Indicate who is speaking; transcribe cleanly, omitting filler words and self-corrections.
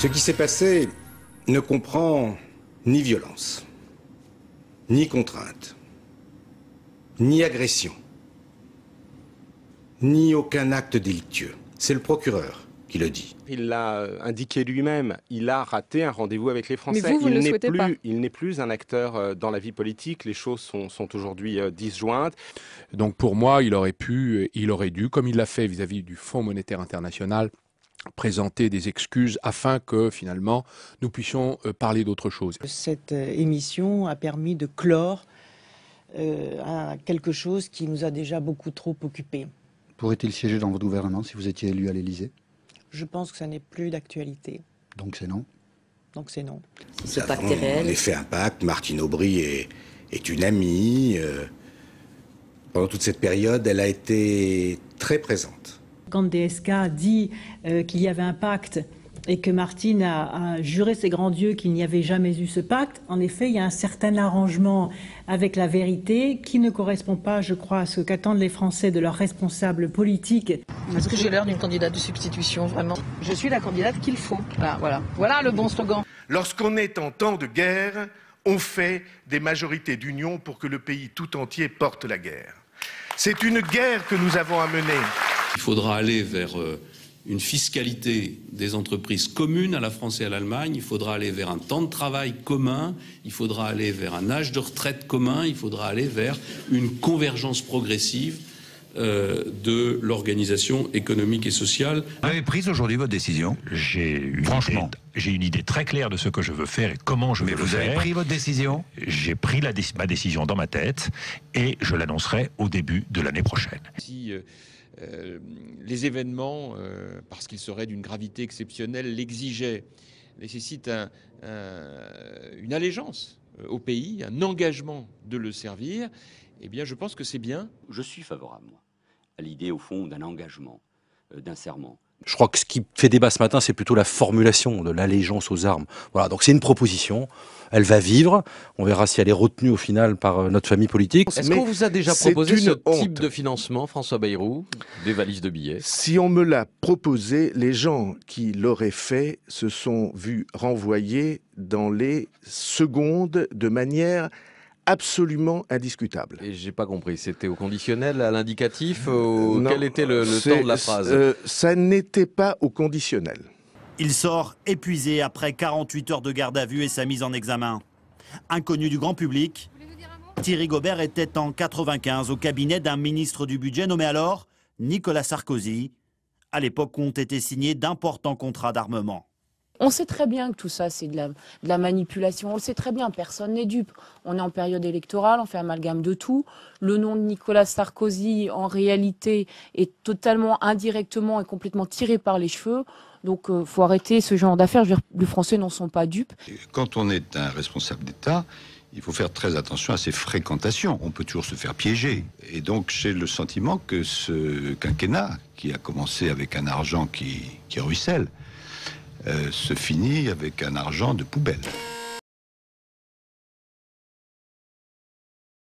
Speaker 1: Ce qui s'est passé ne comprend ni violence, ni contrainte, ni agression, ni aucun acte délictueux. C'est le procureur qui le dit.
Speaker 2: Il l'a indiqué lui-même, il a raté un rendez-vous avec les Français.
Speaker 3: Mais vous ne le souhaitez pas.
Speaker 2: Il n'est plus un acteur dans la vie politique, les choses sont aujourd'hui disjointes.
Speaker 4: Donc pour moi, il aurait dû, comme il l'a fait vis-à-vis du Fonds monétaire international, présenter des excuses afin que finalement nous puissions parler d'autre chose.
Speaker 5: Cette émission a permis de clore à quelque chose qui nous a déjà beaucoup trop occupés.
Speaker 6: Pourrait-il siéger dans votre gouvernement si vous étiez élu à l'Élysée?
Speaker 5: Je pense que ça n'est plus d'actualité.
Speaker 6: Donc c'est non?
Speaker 5: Donc c'est non.
Speaker 1: Ce pacte est réel. En effet, un pacte. Martine Aubry est une amie. Pendant toute cette période, elle a été très présente.
Speaker 7: Quand DSK dit qu'il y avait un pacte et que Martine a juré ses grands dieux qu'il n'y avait jamais eu ce pacte, en effet, il y a un certain arrangement avec la vérité qui ne correspond pas, je crois, à ce qu'attendent les Français de leurs responsables politiques.
Speaker 8: Est-ce que j'ai l'air d'une candidate de substitution, vraiment? Je suis la candidate qu'il faut. Voilà le bon slogan.
Speaker 9: Lorsqu'on est en temps de guerre, on fait des majorités d'union pour que le pays tout entier porte la guerre. C'est une guerre que nous avons à mener.
Speaker 10: Il faudra aller vers une fiscalité des entreprises commune à la France et à l'Allemagne, il faudra aller vers un temps de travail commun, il faudra aller vers un âge de retraite commun, il faudra aller vers une convergence progressive de l'organisation économique et sociale.
Speaker 11: Vous avez pris aujourd'hui votre décision? Franchement, j'ai une idée très claire de ce que je veux faire et comment je veux le faire. Mais vous avez pris votre décision? J'ai pris ma décision dans ma tête et je l'annoncerai au début de l'année prochaine.
Speaker 12: Si les événements, parce qu'ils seraient d'une gravité exceptionnelle, l'exigeaient, nécessitent une allégeance au pays, un engagement de le servir, eh bien je pense que c'est bien.
Speaker 13: Je suis favorable, moi, à l'idée, au fond, d'un engagement, d'un serment.
Speaker 14: Je crois que ce qui fait débat ce matin, c'est plutôt la formulation de l'allégeance aux armes. Voilà, donc c'est une proposition, elle va vivre, on verra si elle est retenue au final par notre famille politique.
Speaker 15: Est-ce qu'on vous a déjà proposé ce type de financement, François Bayrou, des valises de billets?
Speaker 9: Si on me l'a proposé, les gens qui l'auraient fait se sont vus renvoyer dans les secondes de manière absolument indiscutable.
Speaker 15: Et j'ai pas compris, c'était au conditionnel, à l'indicatif, quel était le temps de la phrase?
Speaker 9: Ça n'était pas au conditionnel.
Speaker 16: Il sort épuisé après 48 heures de garde à vue et sa mise en examen. Inconnu du grand public, Thierry Gaubert était en 95 au cabinet d'un ministre du budget nommé alors Nicolas Sarkozy, à l'époque où ont été signés d'importants contrats d'armement.
Speaker 17: On sait très bien que tout ça, c'est de la manipulation. On le sait très bien, personne n'est dupe. On est en période électorale, on fait amalgame de tout. Le nom de Nicolas Sarkozy, en réalité, est totalement, indirectement et complètement tiré par les cheveux. Donc, faut arrêter ce genre d'affaires. Les Français n'en sont pas dupes.
Speaker 18: Quand on est un responsable d'État, il faut faire très attention à ses fréquentations. On peut toujours se faire piéger. Et donc, j'ai le sentiment que ce quinquennat, qui a commencé avec un argent qui ruisselle, se finit avec un argent de poubelle.